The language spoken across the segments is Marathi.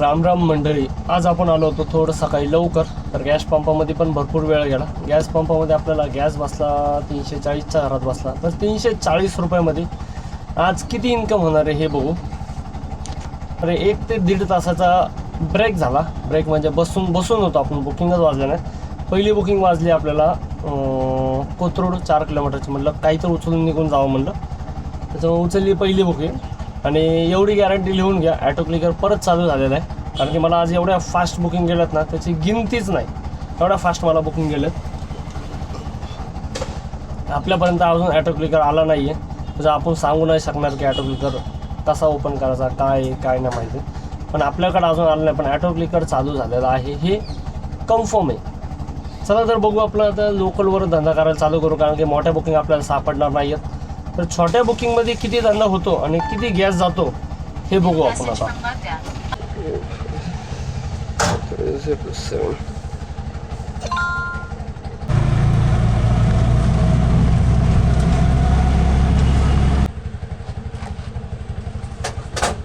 राम राम मंडळी, आज आपण आलो होतो थोडं सकाळी लवकर. तर गॅस पंपामध्ये पण भरपूर वेळ गेला. गॅस पंपामध्ये आपल्याला गॅस बसला 340च्या घरात बसला. तर 340 रुपयामध्ये आज किती इन्कम होणार आहे हे बघू. अरे 1 ते 1.5 तासाचा ब्रेक झाला. ब्रेक म्हणजे बसून होतो आपण, बुकिंगच वाजलं नाही. पहिली बुकिंग वाजली आपल्याला कोथरूड 4 किलोमीटरची. म्हटलं काहीतरी उचलून निघून जावं म्हणलं, त्याच्यामुळे उचलली पहिली बुकिंग. आणि एवढी गॅरंटी लिहून घ्या, ॲटो क्लिकर परत चालू झालेलं आहे. कारण की मला आज एवढ्या फास्ट बुकिंग गेल्यात ना, त्याची गिनतीच नाही, एवढ्या फास्ट मला बुकिंग गेल्यात. आपल्यापर्यंत अजून ॲटो क्लिकर आला नाही आहे, म्हणजे आपण सांगू नाही शकणार की ॲटो क्लिकर कसा ओपन करायचा, काय नाही माहिती. पण आपल्याकडे अजून आलं नाही, पण ॲटो क्लिकर चालू झालेलं आहे हे कन्फर्म आहे. चला तर बघू, आपलं आता लोकलवर धंदा करायला चालू करू. कारण की मोठ्या बुकिंग आपल्याला सापडणार नाही आहेत. तर छोट्या बुकिंगमध्ये किती धंदा होतो आणि किती गॅस जातो हे बघू आपण आता.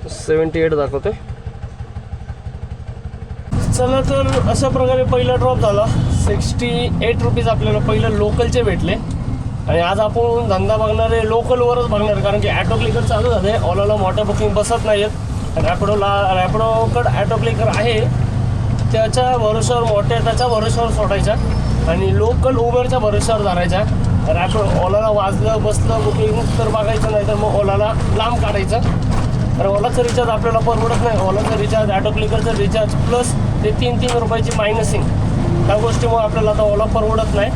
78 दाखवते. चला तर अशा प्रकारे पहिला ड्रॉप झाला. 68 रुपीज आपल्याला पहिलं लोकलचे भेटले. आणि आज आपण धंदा बघणार आहे लोकलवरच बघणार, कारण की ॲटो क्लिकर चालू झाले. ओलाला मोठ्या बुकिंग बसत नाही आहेत. रॅपिडोकडं ॲटो क्लिकर आहे, त्याच्या भरोश्यावर त्याच्या भरोश्यावर सोडायच्या आणि लोकल उबरच्या भरोश्यावर धरायच्या. ओलाला वाजलं बसलं बुकिंग तर बघायचं, नाही तर मग ओलाला लांब काढायचं. तर ओलाचं रिचार्ज आपल्याला परवडत नाही. ओलाचं रिचार्ज, ॲटो क्लिकरचं रिचार्ज प्लस ते 3 रुपयाची मायनसिंग, त्या गोष्टीमुळे आपल्याला आता ओला परवडत नाही.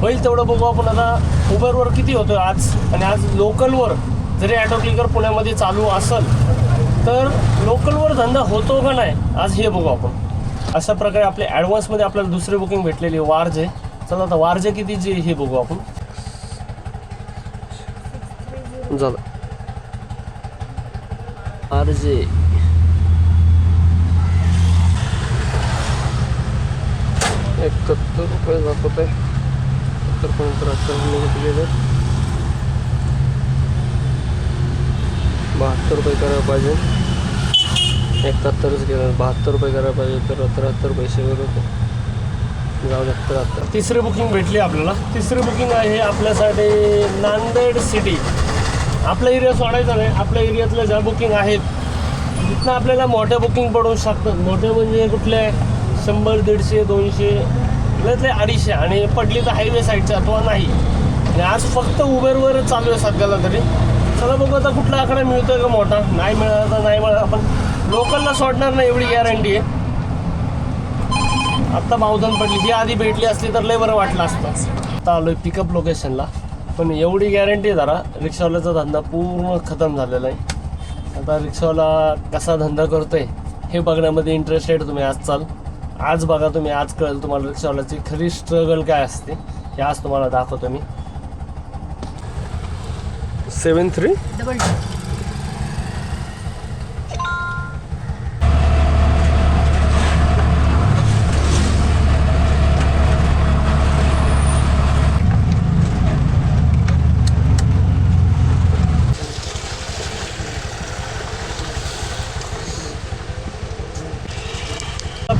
होईल तेवढं बघू आपण आता उबरवर किती होतं आज. आणि आज लोकलवर जरी ॲटो क्लिकर पुण्यामध्ये चालू असेल तर लोकलवर धंदा होतो का नाही आज हे बघू आपण. अशा प्रकारे आपले ॲडव्हान्समध्ये आपल्याला दुसरी बुकिंग भेटलेली वारजे. चला आता वारजे कितीची हे बघू आपण. झालं वारजे 71 रुपये दाखवत आहे. 72 रुपये करायला पाहिजे. 71च गेलं, 72 रुपये करायला पाहिजे. तर 73 पैसे होते. जाऊ द्या 73. तिसरी बुकिंग भेटली आपल्याला. तिसरी बुकिंग आहे आपल्यासाठी नांदेड सिटी. आपला एरिया सोडायचा नाही. आपल्या एरियातल्या ज्या बुकिंग आहेत तिथनं आपल्याला मोठ्या बुकिंग पडू शकतात. मोठे म्हणजे कुठले 100, 150, 200, त्यातले 250 आणि पडली तर हायवे साईडच्या अथवा नाही. आणि आज फक्त उबेरवर चालू आहे सध्याला तरी. चला बघू आता कुठला आकडा मिळतोय का मोठा. नाही मिळाला तर नाही मिळाला, आपण लोकलला सोडणार नाही एवढी गॅरंटी आहे. आत्ता भावधन पडली, जी आधी भेटली असली तर लय बरं वाटलं असतं. आता आलोय पिकअप लोकेशनला, पण एवढी गॅरंटी जरा रिक्षावाल्याचा धंदा पूर्ण खतम झालेला आहे. आता रिक्षावाला कसा धंदा करतोय हे बघण्यामध्ये इंटरेस्टेड तुम्ही आज बघा तुम्ही. आज कळेल तुम्हाला रिक्षावाल्याची खरी स्ट्रगल काय असते हे आज तुम्हाला दाखवतो मी. 73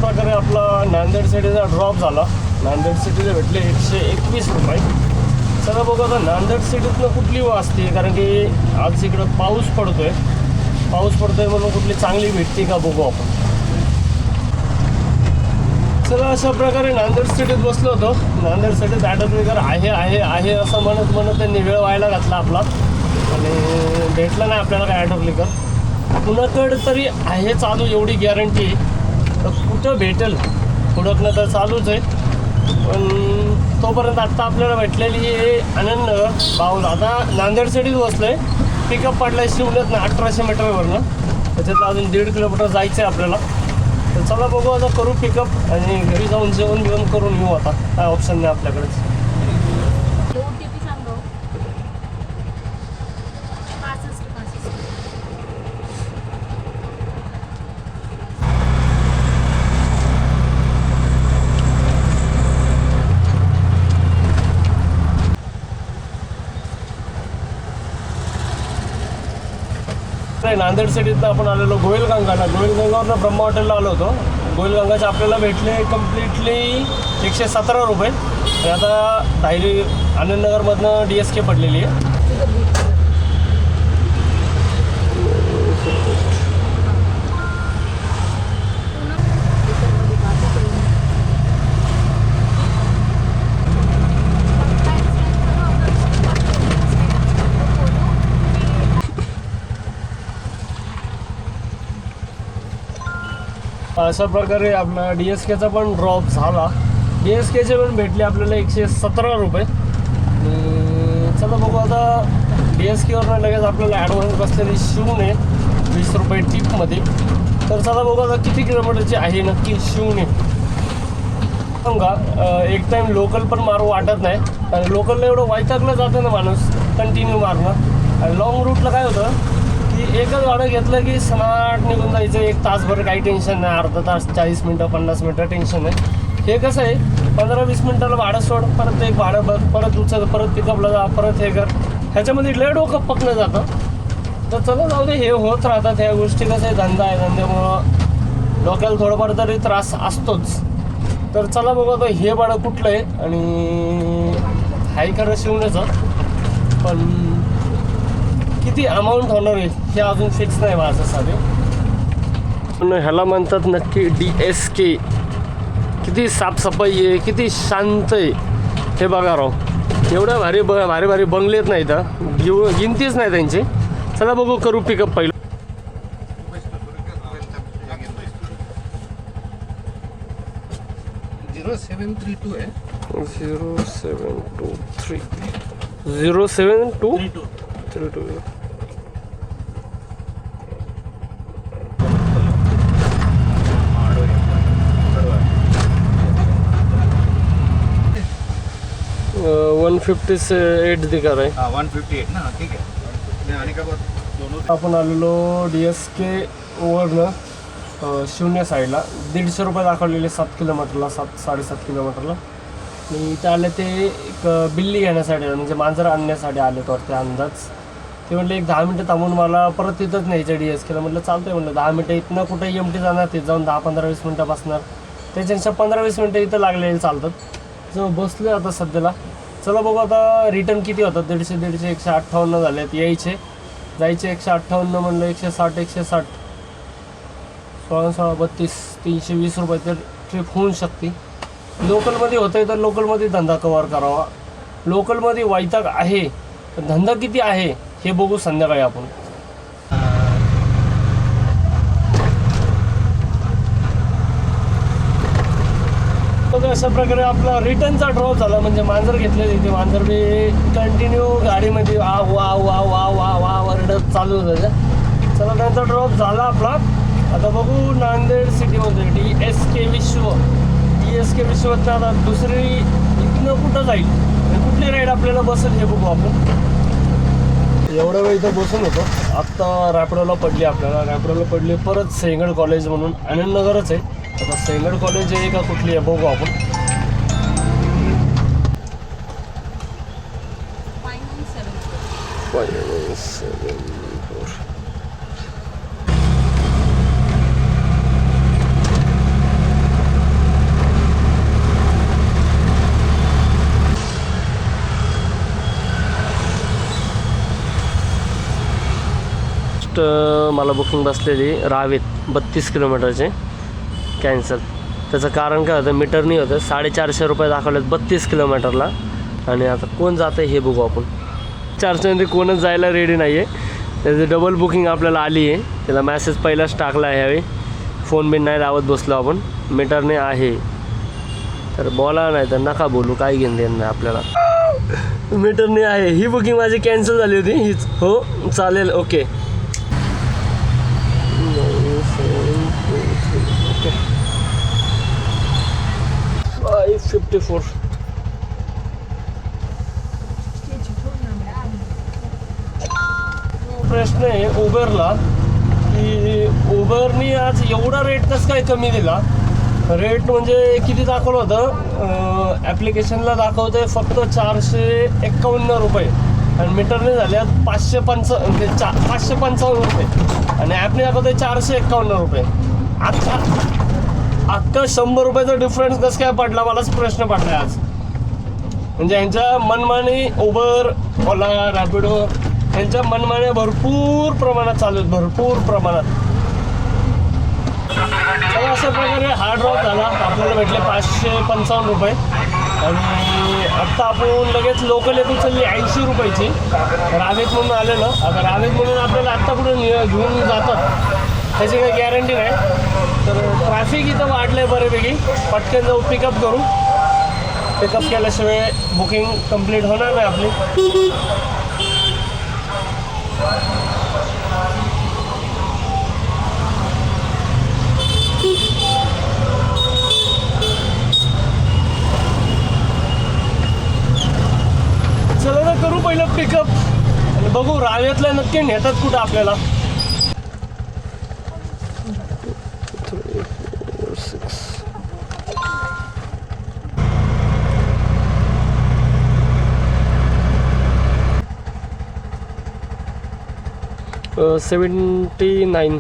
प्रकारे आपला नांदेड सिटीचा ड्रॉप झाला. नांदेड सिटीला भेटले 121 रुपये. चला बघू आता नांदेड सिटीतनं कुठली वाजते, कारण की आज इकडं पाऊस पडतोय म्हणून कुठली चांगली भेटते का बघू आपण. चला अशा प्रकारे नांदेड सिटीत बसलो होतो. नांदेड सिटीत ॲटो क्लिकर आहे असं म्हणत त्यांनी वेळ व्हायला घातला आपला आणि भेटला नाही आपल्याला काय ॲटो क्लिकर. कुणाकडं तरी आहे चालू एवढी गॅरंटी, तर कुठं भेटेल हुडकणं तर चालूच आहे. पण तोपर्यंत आत्ता आपल्याला भेटलेली आहे आनंदनगर बाऊल. आता नांदेड सिटीत बसलो आहे. पिकअप पडला आहे शिवण्यात 1800 मीटरवरनं. त्याच्यात अजून 1.5 किलोमीटर जायचं आहे आपल्याला. तर चला बघू आता, करू पिकअप आणि घरी जाऊन जेवण करून येऊ. आता काय ऑप्शन नाही आपल्याकडेच. आहे नांदेड सिटीतनं आपण आलेलो गोविलगंगाला. गोविलगंगावरनं ब्रह्मा हॉटेलला आलो होतो. गोविलगंगाचे आपल्याला भेटले कम्प्लिटली 117 रुपये. आणि आता डायरी आनंदनगरमधनं DSK पडलेली आहे. अशा प्रकारे आपला DSKचा पण ड्रॉप झाला. DSKचे पण भेटले आपल्याला 117 रुपये. चला बघू आता DSKवरनं लगेच आपल्याला ॲडव्हान्स बसलेली शिवणे 20 रुपये टिपमध्ये. तर चला बघू आता किती किलोमीटरची आहे नक्की शिवणे. समजा एक टाईम लोकल पण मारू वाटत नाही, आणि लोकलला एवढं वैतागलं जातं ना माणूस कंटिन्यू मारणं. आणि लॉंग रूटला काय होतं की एकच गाडं घेतलं की सनाट निघून जायचं. 1 तासभर काही टेन्शन नाही, अर्धा तास 40 मिनटं 50 मिनटं टेन्शन नाही. हे कसं आहे 15-20 मिनटाला भाडं सोड, परत एक भाडं बघ, परत उचल, परत पिकअपला जा, परत हे कर. ह्याच्यामध्ये लय डोकं पकलं जातं. तर चला जाऊ दे, हे होत राहतात ह्या गोष्टी. कसं आहे धंदा आहे, धंद्यामुळं डोक्याला थोडंफार तरी त्रास असतोच. तर चला बघू आता हे भाडं कुठलं आहे. आणि हाय खरं शिवण्याचं, पण किती अमाऊंट होणार आहे हे अजून फिक्स नाही माझं साधे. पण ह्याला म्हणतात नक्की DSK. किती साफसफाई आहे, किती शांत आहे हे बघा राव. एवढ्या भारी भारी बंगलेत नाही तर गिनतीच नाही त्यांची. चला बघू करू पिकअप पहिलं. 0732 आहे. 0723 0723 158 दिखा रहा है. 158 ना, ठीक है. आने के बाद दोनों आपण आलेलो DSK वरनं शून्य साईडला 150 रुपये दाखवलेले 7 किलोमीटरला, 7-7.5 किलोमीटरला. आणि इथे आले ते एक बिल्ली घेण्यासाठी, म्हणजे मांजर आणण्यासाठी आले वरती अंदाज. ते म्हटलं एक 10 मिनटं थांबून मला परत तिथंच न्यायचं DSKला. म्हटलं चालतंय, म्हटलं 10 मिनटं इथनं कुठे MT जाणार, ते जाऊन 10-15-20 मिनटं बसणार. त्याच्यापेक्षा 15-20 मिनटं इथं लागलेले चालतात. जो बसलं आता सध्याला. चला बघू आता रिटर्न किती होतात. 150 158 झाले आहेत. यायचे जायचे 158 म्हणलं 160 160 16 32 320 रुपये तर ट्रिप होऊ शकते. लोकलमध्ये होतं आहे तर लोकलमध्ये धंदा कवर करावा. लोकलमध्ये वैताग आहे, पण धंदा किती आहे हे बघू संध्याकाळी आपण. अशा प्रकारे आपला रिटर्नचा ड्रॉप झाला. म्हणजे मांजर घेतले तिथे, मांजर बी कंटिन्यू गाडीमध्ये वाव वाव वाव वाव वाव वाव वरडत चालू होतं. चला त्यांचा ड्रॉप झाला आपला. आता बघू नांदेड सिटीमध्ये DSK विश्वचं आता दुसरी इथनं कुठं जाईल, कुठली राईड आपल्याला बसेल हे बघू आपण. एवढा वेळ इथं बसून होतो. आत्ता रॅपिडोला पडली आपल्याला. रॅपिडोला पडली परत सेंगड कॉलेज म्हणून, आनंदनगरच आहे. आता सेंगड कॉलेज आहे का कुठली आहे बघू आपण. मला बुकिंग बसलेली रावेत 32 किलोमीटरचे कॅन्सल. त्याचं कारण काय होतं, मीटर नाही होतं. 450 रुपये दाखवलेत 32 किलोमीटरला. आणि आता कोण जातं हे बघू आपण. 400 कोणच जायला रेडी नाही आहे. त्याची डबल बुकिंग आपल्याला आली आहे. त्याला मॅसेज पहिलाच टाकला आहे. ह्यावेळी फोन बिन नाही लावत बसलो आपण. मीटरने आहे तर बोला, नाही तर नका बोलू, काही घेणं देणं नाही आपल्याला. मीटरने आहे. ही बुकिंग माझी कॅन्सल झाली होती हीच. हो चालेल, ओके. 554. प्रश्न आहे उबरला की उबरनी आज एवढा रेट कसं काय कमी दिला. रेट म्हणजे किती दाखवलं होतं ॲप्लिकेशनला दाखवतं आहे फक्त 451 रुपये. आणि मीटरने झाले 555 रुपये आणि ॲपने दाखवते 451 रुपये. अख्खा 100 रुपयाचा डिफरन्स कसं काय पडला मलाच प्रश्न पडला आज. म्हणजे यांच्या मनमानी उबर, ओला, रॅपिडो यांच्या मनमाने भरपूर प्रमाणात चालू आहेत, भरपूर प्रमाणात. तर अशा प्रकारे हा ड्रॉप झाला. आपल्याला भेटले 555 रुपये आणि आत्ता आपण लगेच लोकल एक उचलली 80 रुपयाची. रावेत म्हणून आलेलं. आता रावेत म्हणून आपल्याला आत्ता पुढे घेऊन जातात त्याची काही गॅरंटी नाही. तर ट्रॅफिक इथं वाढलं आहे बऱ्यापैकी. पटकन जाऊ पिकअप करू. पिकअप केल्याशिवाय बुकिंग कंप्लीट होणार नाही आपली. चला तर करू पहिलं पिकअप आणि बघू रावेतल्या नक्की नेतात कुठं आपल्याला. Uh, 79.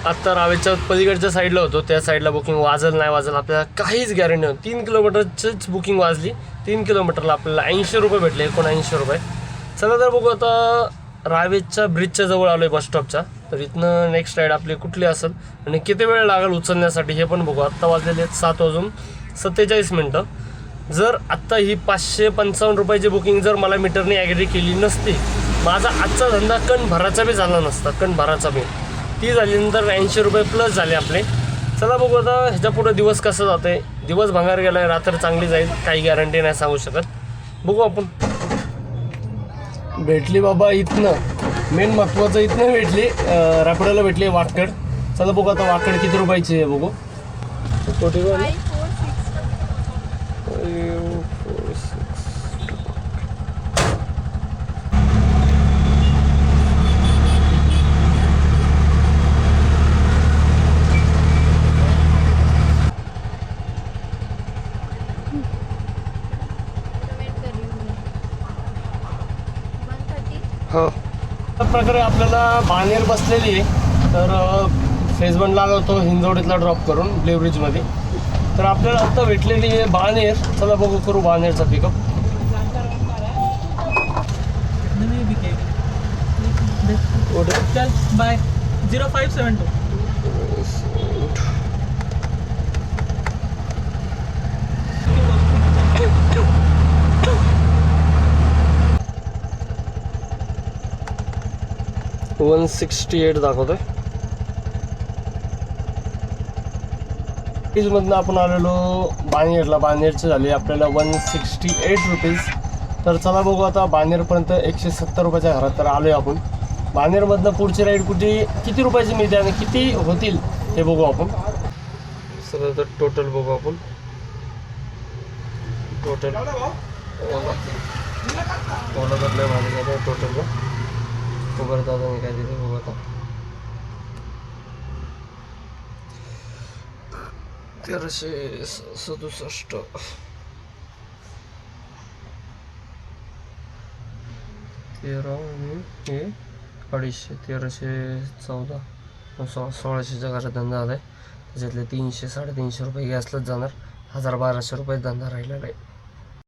आत्ता रावेच्या पलीकडच्या साईडला होतो, त्या साईडला बुकिंग वाजल नाही वाजल आपल्याला काहीच गॅरंटी नव्हती. 3 किलोमीटरचीच बुकिंग वाजली. 3 किलोमीटरला आपल्याला 80 रुपये भेटले, 79 रुपये. चला तर बघू आता रावेच्या ब्रिजच्या जवळ आलो आहे बसस्टॉपच्या. तर इथनं नेक्स्ट राईड आपली कुठली असेल आणि किती वेळ लागेल उचलण्यासाठी हे पण बघू. आत्ता वाजलेले आहेत 7:47. जर आत्ता ही 555 रुपयाची बुकिंग जर मला मीटरने ॲग्री केली नसती, माझा आजचा धंदा कण भराचा बी झाला नसता, कण भराचा बी. ती झाल्यानंतर 80 रुपये प्लस झाले आपले. चला बघू आता ह्याच्या पुढे दिवस कसं जातं आहे. दिवस भंगार गेला आहे, रात्र चांगली जाईल, काही गॅरंटी नाही सांगू शकत. बघू आपण. भेटली बाबा इथनं, मेन महत्त्वाचं इथनं भेटली. रॅपिडोला भेटली वाकड. चला बघू आता वाकड किती रुपयाची आहे बघू. 130. त्या प्रकारे आपल्याला बाणेर बसलेली आहे. तर फेसबंडला आलो होतो हिंजवडीतला ड्रॉप करून ब्लेव ब्रिजमध्ये. तर आपल्याला आत्ता भेटलेली आहे बाणेर. चला बघू करू बाणेरचा पिकअप. बाय 0572. $168 दाखवतोय. मधनं आपण आलेलो बाणेरला. बाणेरचे झाले आपल्याला 168 रुपीज. तर चला बघू आता बाणेरपर्यंत 170 रुपयाच्या घरात तर आलो आहे आपण. बाणेरमधनं पुढची राईड किती रुपयाची मिळते आणि किती होतील हे बघू आपण. चला तर टोटल बघू आपण. टोटल ओला बदलाय माझ्या टोटलला उबर दादा मी काय तिथे बघू आता. 1367. हे 250, 1314, 1600च्या घरात धंदा आला आहे. त्याच्यातले 300-350 रुपये गॅसलाच जाणार. 1000-1200 रुपये धंदा राहिलेला आहे.